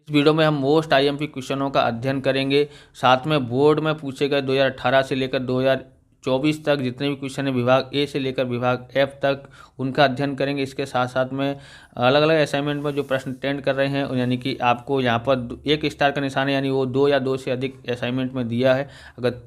इस वीडियो में हम मोस्ट आईएमपी क्वेश्चनों का अध्ययन करेंगे। साथ में बोर्ड में पूछे गए 2018 से लेकर 2024 तक जितने भी क्वेश्चन है विभाग ए से लेकर विभाग एफ तक उनका अध्ययन करेंगे। इसके साथ साथ में अलग अलग असाइनमेंट में जो प्रश्न अटेंड कर रहे हैं यानी कि आपको यहाँ पर 1 स्टार का निशान है, यानी वो 2 या 2 से अधिक असाइनमेंट में दिया है। अगर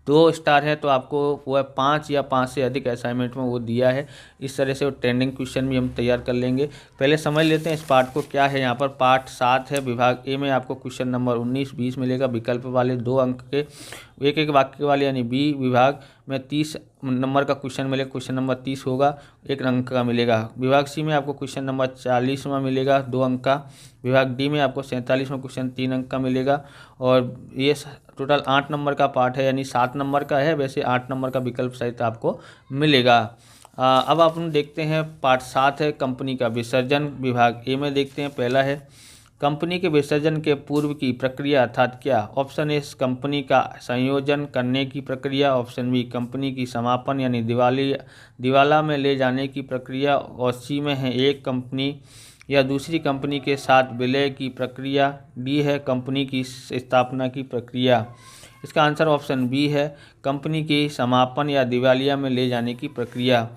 2 स्टार है तो आपको वो है 5 या 5 से अधिक असाइनमेंट में वो दिया है। इस तरह से वो ट्रेंडिंग क्वेश्चन भी हम तैयार कर लेंगे। पहले समझ लेते हैं इस पार्ट को क्या है। यहाँ पर पार्ट 7 है। विभाग ए में आपको क्वेश्चन नंबर 19-20 मिलेगा। विकल्प वाले 2 अंक के एक एक वाक्य वाले यानी बी विभाग में 30 नंबर का क्वेश्चन मिलेगा। क्वेश्चन नंबर 30 होगा, 1 अंक का मिलेगा। विभाग सी में आपको क्वेश्चन नंबर 40वां मिलेगा, 2 अंक का। विभाग डी में आपको 47वां क्वेश्चन 3 अंक का मिलेगा। और ये टोटल 8 नंबर का पार्ट है, यानी 7 नंबर का है, वैसे 8 नंबर का विकल्प सहित आपको मिलेगा। अब आप देखते हैं पार्ट 7 है कंपनी का विसर्जन। विभाग ए में देखते हैं, पहला है कंपनी के विसर्जन के पूर्व की प्रक्रिया अर्थात क्या। ऑप्शन ए कंपनी का संयोजन करने की प्रक्रिया। ऑप्शन बी कंपनी की समापन यानी दिवाला में ले जाने की प्रक्रिया। और सी में है एक कंपनी या दूसरी कंपनी के साथ विलय की प्रक्रिया। डी है कंपनी की स्थापना की प्रक्रिया। इसका आंसर ऑप्शन बी है कंपनी की समापन या दिवालिया में ले जाने की प्रक्रिया।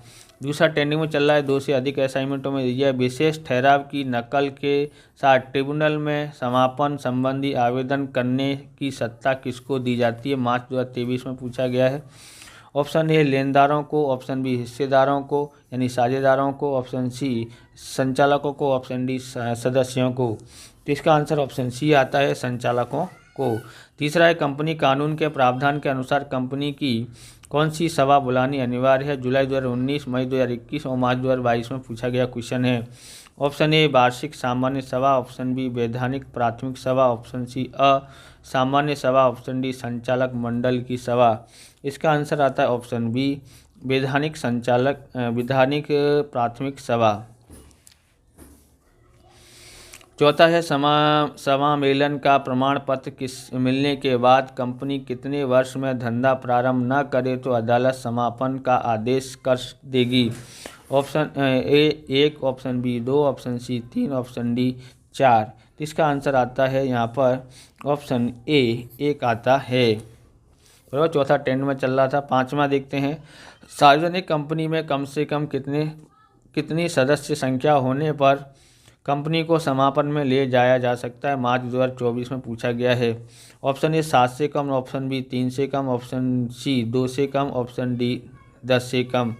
दूसरा ट्रेंडिंग में चल रहा है, 2 से अधिक असाइनमेंटों में यह विशेष ठहराव की नकल के साथ ट्रिब्यूनल में समापन संबंधी आवेदन करने की सत्ता किसको दी जाती है। मार्च 2023 में पूछा गया है। ऑप्शन ए लेनदारों को। ऑप्शन बी हिस्सेदारों को यानी साझेदारों को। ऑप्शन सी संचालकों को। ऑप्शन डी सदस्यों को। तो इसका आंसर ऑप्शन सी आता है, संचालकों को। तीसरा है कंपनी कानून के प्रावधान के अनुसार कंपनी की कौन सी सभा बुलानी अनिवार्य है। जुलाई 2019, मई 2021 और मार्च 2022 में पूछा गया क्वेश्चन है। ऑप्शन ए वार्षिक सामान्य सभा। ऑप्शन बी वैधानिक प्राथमिक सभा। ऑप्शन सी असामान्य सभा। ऑप्शन डी संचालक मंडल की सभा। इसका आंसर आता है ऑप्शन बी वैधानिक प्राथमिक सभा। चौथा है समामेलन का प्रमाण पत्र मिलने के बाद कंपनी कितने वर्ष में धंधा प्रारंभ न करे तो अदालत समापन का आदेश कर देगी। Option A 1, option B 2, option C 3, option D 4। तो इसका आंसर आता है यहाँ पर ऑप्शन ए 1 आता है। बराबर, चौथा ट्रेंड में चल रहा था। 5वां देखते हैं, सार्वजनिक कंपनी में कम से कम कितनी सदस्य संख्या होने पर कंपनी को समापन में ले जाया जा सकता है। मार्च 2024 में पूछा गया है। ऑप्शन ए 7 से कम। ऑप्शन बी 3 से कम। ऑप्शन सी 2 से कम। ऑप्शन डी 10 से कम।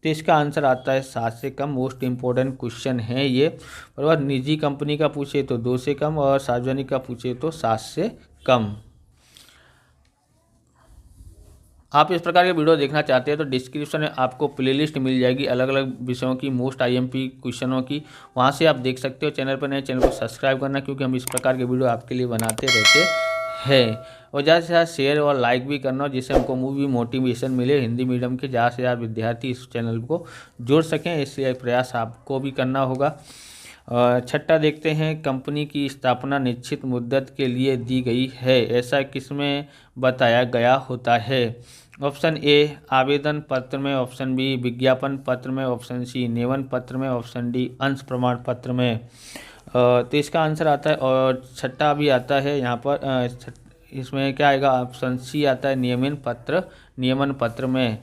तो इसका आंसर आता है 7 से कम। मोस्ट इम्पोर्टेंट क्वेश्चन है ये। बराबर, निजी कंपनी का पूछे तो 2 से कम और सार्वजनिक का पूछे तो 7 से कम। आप इस प्रकार के वीडियो देखना चाहते हैं तो डिस्क्रिप्शन में आपको प्लेलिस्ट मिल जाएगी अलग अलग विषयों की, मोस्ट आईएमपी क्वेश्चनों की, वहां से आप देख सकते हो। चैनल पर नए, चैनल को सब्सक्राइब करना, क्योंकि हम इस प्रकार के वीडियो आपके लिए बनाते रहते हैं। और ज़्यादा से ज़्यादा शेयर और लाइक भी करना, जिससे हमको भी मोटिवेशन मिले हिंदी मीडियम के ज़्यादा से ज़्यादा विद्यार्थी इस चैनल को जोड़ सकें। इसलिए प्रयास आपको भी करना होगा। छठा देखते हैं, कंपनी की स्थापना निश्चित मुद्दत के लिए दी गई है, ऐसा किसमें बताया गया होता है। ऑप्शन ए आवेदन पत्र में। ऑप्शन बी विज्ञापन पत्र में। ऑप्शन सी नियमन पत्र में। ऑप्शन डी अंश प्रमाण पत्र में। तो इसका आंसर आता है, और छठा भी आता है यहाँ पर। इसमें क्या आएगा, ऑप्शन सी आता है नियमन पत्र में।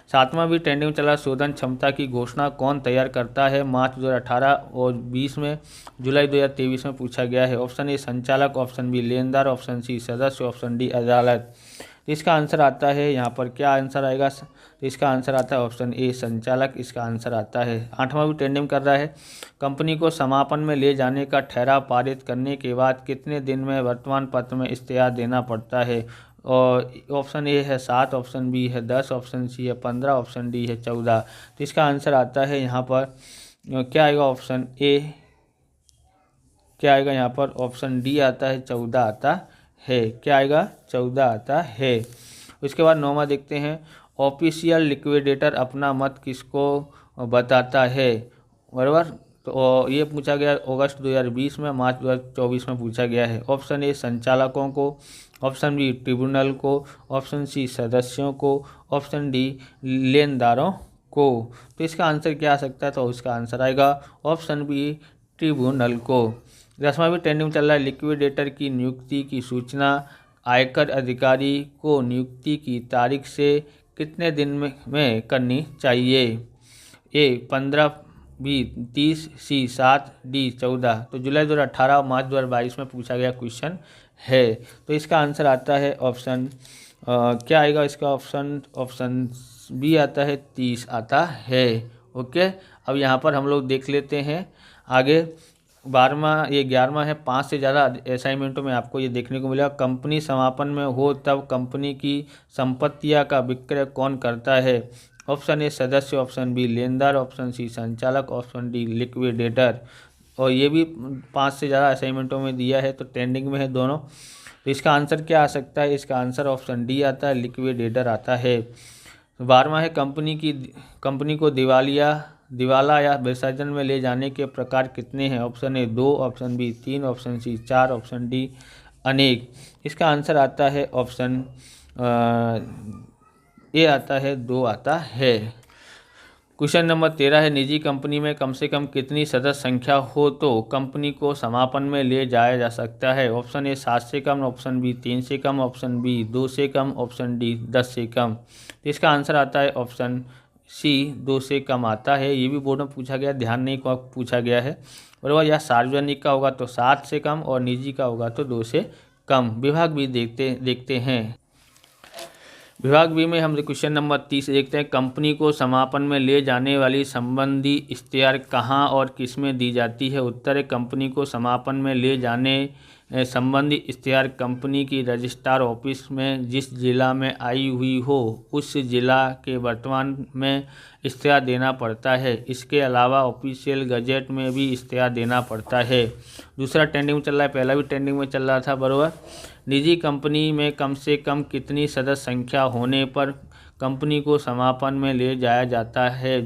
7वां भी ट्रेंडिंग में चला, शोधन क्षमता की घोषणा कौन तैयार करता है। मार्च 2018 और 20 में, जुलाई 2023 में पूछा गया है। ऑप्शन ए संचालक। ऑप्शन बी लेनदार। ऑप्शन सी सदस्य। ऑप्शन डी अदालत। तो इसका आंसर आता है यहाँ पर, क्या आंसर आएगा, तो इसका आंसर आता है ऑप्शन ए संचालक। इसका आंसर आता है। 8वां भी ट्रेंडिंग कर रहा है, कंपनी को समापन में ले जाने का ठहराव पारित करने के बाद कितने दिन में वर्तमान पत्र में इश्तेहार देना पड़ता है। और ऑप्शन ए है 7। ऑप्शन बी है 10। ऑप्शन सी है 15। ऑप्शन डी है 14। तो इसका आंसर आता है यहाँ पर, क्या आएगा, ऑप्शन ए, क्या आएगा यहाँ पर, ऑप्शन डी आता है 14 आता है। क्या आएगा, 14 आता है। उसके बाद 9वां देखते हैं, ऑफिशियल लिक्विडेटर अपना मत किसको बताता है। बराबर, तो ये पूछा गया अगस्त 2020 में, मार्च 2024 में पूछा गया है। ऑप्शन ए संचालकों को। ऑप्शन बी ट्रिब्यूनल को। ऑप्शन सी सदस्यों को। ऑप्शन डी लेनदारों को। तो इसका आंसर क्या आ सकता है, तो इसका आंसर आएगा ऑप्शन बी ट्रिब्यूनल को। 10वां भी ट्रेंडिंग में चल रहा है, लिक्विडेटर की नियुक्ति की सूचना आयकर अधिकारी को नियुक्ति की तारीख से कितने दिन में करनी चाहिए? ए 15, बी 30, सी 7, डी 14। तो जुलाई 2018 और मार्च 2022 में पूछा गया क्वेश्चन है। तो इसका आंसर आता है ऑप्शन क्या आएगा इसका ऑप्शन बी आता है, 30 आता है। ओके, अब यहाँ पर हम लोग देख लेते हैं आगे 12वां, ये 11वां है। 5 से ज़्यादा असाइनमेंटों में आपको ये देखने को मिलेगा। कंपनी समापन में हो तब कंपनी की संपत्तियां का विक्रय कौन करता है? ऑप्शन ए सदस्य, ऑप्शन बी लेनदार, ऑप्शन सी संचालक, ऑप्शन डी लिक्विडेटर। और ये भी 5 से ज़्यादा असाइनमेंटों में दिया है, तो ट्रेंडिंग में है दोनों। तो इसका आंसर क्या आ सकता है? इसका आंसर ऑप्शन डी आता है, लिक्विडेटर आता है। 12वां है, कंपनी को दिवाला या विसर्जन में ले जाने के प्रकार कितने हैं? Option A 2, option B 3, option C 4, option D अनेक। इसका आंसर आता है ऑप्शन ए आता है, 2 आता है। क्वेश्चन नंबर 13 है, निजी कंपनी में कम से कम कितनी सदस्य संख्या हो तो कंपनी को समापन में ले जाया जा सकता है? ऑप्शन ए 7 से कम, ऑप्शन बी 3 से कम, ऑप्शन बी 2 से कम, ऑप्शन डी 10 से कम। तो इसका आंसर आता है ऑप्शन सी 2 से कम आता है। ये भी बोर्ड में पूछा गया, ध्यान नहीं को पूछा गया है। बराबर, या सार्वजनिक का होगा तो 7 से कम और निजी का होगा तो 2 से कम। विभाग भी देखते हैं। विभाग बी में हम क्वेश्चन नंबर 30 देखते हैं, कंपनी को समापन में ले जाने वाली संबंधी इश्तेहार कहाँ और किस में दी जाती है? उत्तर है, कंपनी को समापन में ले जाने संबंधी इश्तेहार कंपनी की रजिस्ट्रार ऑफिस में जिस जिला में आई हुई हो उस जिला के वर्तमान में इश्तेहार देना पड़ता है। इसके अलावा ऑफिशियल गजट में भी इश्तेहार देना पड़ता है। दूसरा ट्रेंडिंग में चल रहा है, पहला भी ट्रेंडिंग में चल रहा था। बराबर, निजी कंपनी में कम से कम कितनी सदस्य संख्या होने पर कंपनी को समापन में ले जाया जाता है?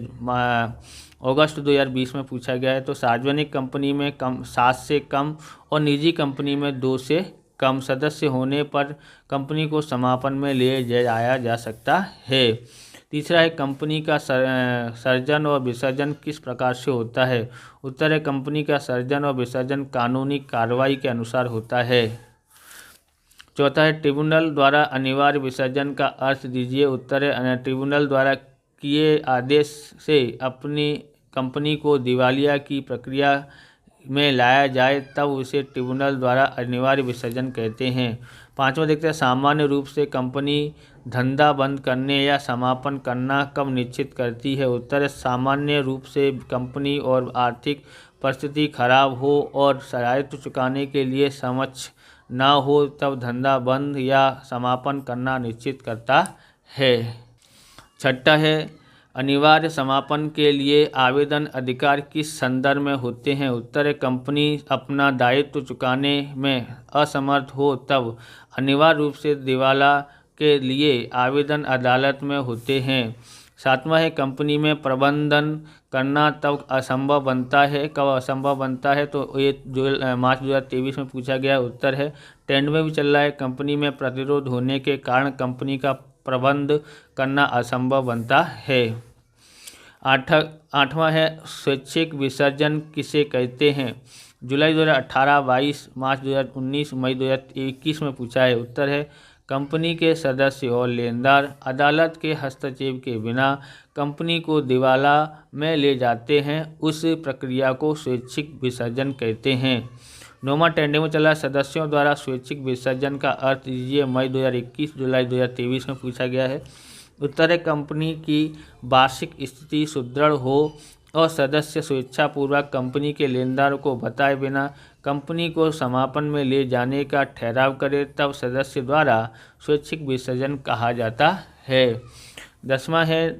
अगस्त 2020 में पूछा गया है। तो सार्वजनिक कंपनी में 7 से कम और निजी कंपनी में 2 से कम सदस्य होने पर कंपनी को समापन में ले जाया जा सकता है। तीसरा है, कंपनी का सर्जन और विसर्जन किस प्रकार से होता है? उत्तर है, कंपनी का सर्जन और विसर्जन कानूनी कार्रवाई के अनुसार होता है। चौथा है, ट्रिब्यूनल द्वारा अनिवार्य विसर्जन का अर्थ दीजिए। उत्तर है, ट्रिब्यूनल द्वारा किए आदेश से अपनी कंपनी को दिवालिया की प्रक्रिया में लाया जाए तब उसे ट्रिब्यूनल द्वारा अनिवार्य विसर्जन कहते हैं। पांचवा देखते हैं, सामान्य रूप से कंपनी धंधा बंद करने या समापन करना कब निश्चित करती है? उत्तर है, सामान्य रूप से कंपनी और आर्थिक परिस्थिति खराब हो और राजस्व चुकाने के लिए सक्षम ना हो तब धंधा बंद या समापन करना निश्चित करता है। छठा है, अनिवार्य समापन के लिए आवेदन अधिकार किस संदर्भ में होते हैं? उत्तर है, कंपनी अपना दायित्व चुकाने में असमर्थ हो तब अनिवार्य रूप से दिवाला के लिए आवेदन अदालत में होते हैं। सातवां है, कंपनी में प्रबंधन करना तब असंभव बनता है। कब असंभव बनता है? तो ये जो मार्च 2023 में पूछा गया उत्तर है। ट्रेंड में भी चल रहा है, कंपनी में प्रतिरोध होने के कारण कंपनी का प्रबंध करना असंभव बनता है। आठवां है, स्वैच्छिक विसर्जन किसे कहते हैं? जुलाई 2018, 22, मार्च 2019, मई 2021 में पूछा है। उत्तर है, कंपनी के सदस्य और लेनदार अदालत के हस्तक्षेप के बिना कंपनी को दिवाला में ले जाते हैं, उस प्रक्रिया को स्वैच्छिक विसर्जन कहते हैं। नौवां ट्रेंडिंग में चला, सदस्यों द्वारा स्वैच्छिक विसर्जन का अर्थ दीजिए। मई 2021, जुलाई 2023 में पूछा गया है। उत्तर है, कंपनी की वार्षिक स्थिति सुदृढ़ हो और सदस्य स्वेच्छापूर्वक कंपनी के लेनदारों को बताए बिना कंपनी को समापन में ले जाने का ठहराव करे तब सदस्य द्वारा स्वैच्छिक विसर्जन कहा जाता है। 10वां है,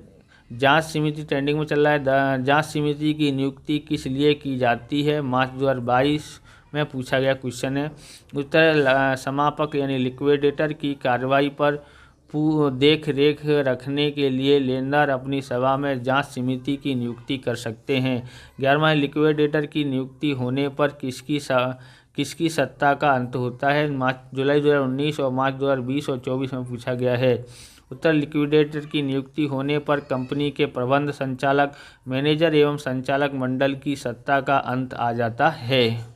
जांच समिति ट्रेंडिंग में चल रहा है। जांच समिति की नियुक्ति किस लिए की जाती है? मार्च 2022 में पूछा गया क्वेश्चन है। उत्तर, समापक यानी लिक्विडेटर की कार्रवाई पर देख रेख रखने के लिए लेनदार अपनी सभा में जांच समिति की नियुक्ति कर सकते हैं। 11वां, लिक्विडेटर की नियुक्ति होने पर किसकी सत्ता का अंत होता है? जुलाई 2019 और मार्च 2020 और 24 में पूछा गया है। उत्तर, लिक्विडेटर की नियुक्ति होने पर कंपनी के प्रबंध संचालक, मैनेजर एवं संचालक मंडल की सत्ता का अंत आ जाता है।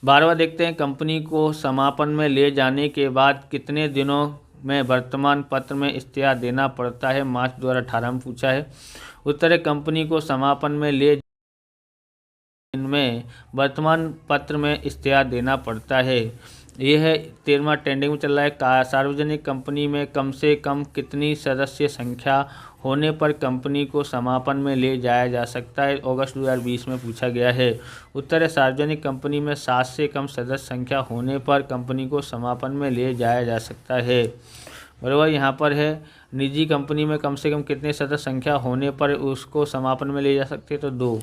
12वां देखते हैं, कंपनी को समापन में ले जाने के बाद कितने दिनों में वर्तमान पत्र में इश्तिहार देना पड़ता है, मार्च 2018 में पूछा है। उत्तर है, कंपनी को समापन में ले इनमें वर्तमान पत्र में इश्तिहार देना पड़ता है। यह है 13वां ट्रेंडिंग में चल रहा है, सार्वजनिक कंपनी में कम से कम कितनी सदस्य संख्या होने पर कंपनी को समापन में ले जाया जा सकता है, अगस्त 2020 में पूछा गया है। उत्तर है, सार्वजनिक कंपनी में 7 से कम सदस्य संख्या होने पर कंपनी को समापन में ले जाया जा सकता है। बराबर यहाँ पर है, निजी कंपनी में कम से कम कितने सदस्य संख्या होने पर उसको समापन में ले जा सकते हैं, तो 2।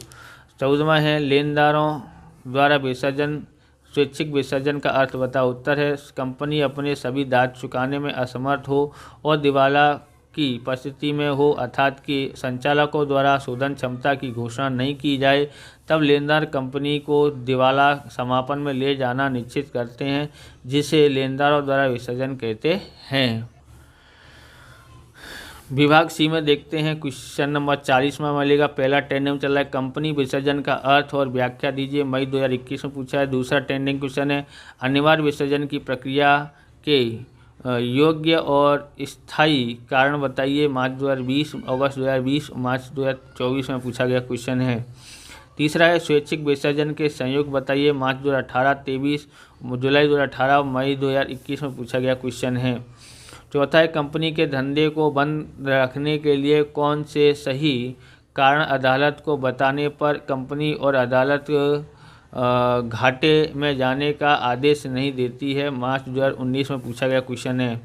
14वां है, लेनदारों द्वारा विसर्जन स्वैच्छिक विसर्जन का अर्थ बताओ। उत्तर है, कंपनी अपने सभी दायित्व चुकाने में असमर्थ हो और दिवाला की परिस्थिति में हो, अर्थात कि संचालकों द्वारा शोधन क्षमता की घोषणा नहीं की जाए, तब लेनदार कंपनी को दिवाला समापन में ले जाना निश्चित करते हैं, जिसे लेनदारों द्वारा विसर्जन कहते हैं। विभाग सी में देखते हैं, क्वेश्चन नंबर 40वां मिलेगा। पहला ट्रेंडिंग चल रहा है, कंपनी विसर्जन का अर्थ और व्याख्या दीजिए, मई 2021 में पूछा है। दूसरा ट्रेंडिंग क्वेश्चन है, अनिवार्य विसर्जन की प्रक्रिया के योग्य और स्थायी कारण बताइए, मार्च 2020, अगस्त 2020, मार्च 2024 में पूछा गया क्वेश्चन है। तीसरा है, स्वैच्छिक विसर्जन के संयोग बताइए, मार्च 2018, 23, जुलाई 2018, मई 2021 में पूछा गया क्वेश्चन है। चौथा है, कंपनी के धंधे को बंद रखने के लिए कौन से सही कारण अदालत को बताने पर कंपनी और अदालत घाटे में जाने का आदेश नहीं देती है, मार्च 2019 में पूछा गया क्वेश्चन है।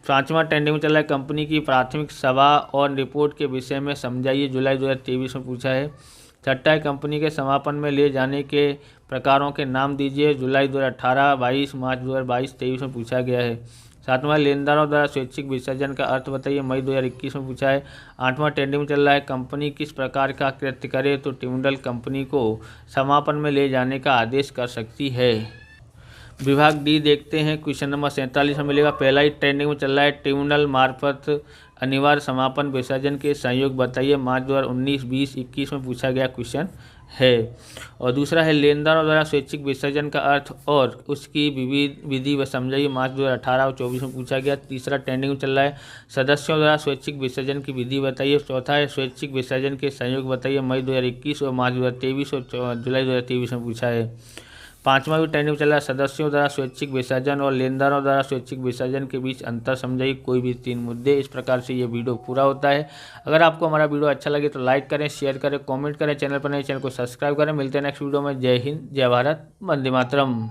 पांचवा ट्रेंडिंग में चल रहा है, कंपनी की प्राथमिक सभा और रिपोर्ट के विषय में समझाइए, जुलाई 2023 में पूछा है। छठा है, कंपनी के समापन में ले जाने के प्रकारों के नाम दीजिए, जुलाई 2018, 22, मार्च 2022, 23 में पूछा गया है। सातवां, लेनदारों द्वारा स्वैच्छिक विसर्जन का अर्थ बताइए, मई 2021 में पूछा है। आठवां ट्रेंडिंग में चल रहा है, कंपनी किस प्रकार का कृत्य करे तो ट्रिब्यूनल कंपनी को समापन में ले जाने का आदेश कर सकती है। विभाग डी देखते हैं, क्वेश्चन नंबर 47 में मिलेगा। पहला ही ट्रेंडिंग में चल रहा है, ट्रिब्यूनल मार्फत अनिवार्य समापन विसर्जन के संयोग बताइए, मार्च 2019, 20, 21 में पूछा गया क्वेश्चन है। और दूसरा है, लेनदारों द्वारा स्वैच्छिक विसर्जन का अर्थ और उसकी विधि व समझाइए, मार्च 2018 और 24 में पूछा गया। तीसरा ट्रेंडिंग में चल रहा है, सदस्यों द्वारा स्वैच्छिक विसर्जन की विधि बताइए। चौथा है, स्वैच्छिक विसर्जन के संयोग बताइए, मई 2021 और मार्च 2023 और जुलाई 2023 में पूछा है। पांचवा भी ट्रेंडिंग चल रहा है, सदस्यों द्वारा स्वैच्छिक विसर्जन और लेनदारों द्वारा स्वैच्छिक विसर्जन के बीच अंतर समझाइए, कोई भी 3 मुद्दे। इस प्रकार से ये वीडियो पूरा होता है। अगर आपको हमारा वीडियो अच्छा लगे तो लाइक करें, शेयर करें, कमेंट करें, चैनल पर नए चैनल को सब्सक्राइब करें। मिलते हैं नेक्स्ट वीडियो में। जय हिंद, जय भारत, वंदे मातरम।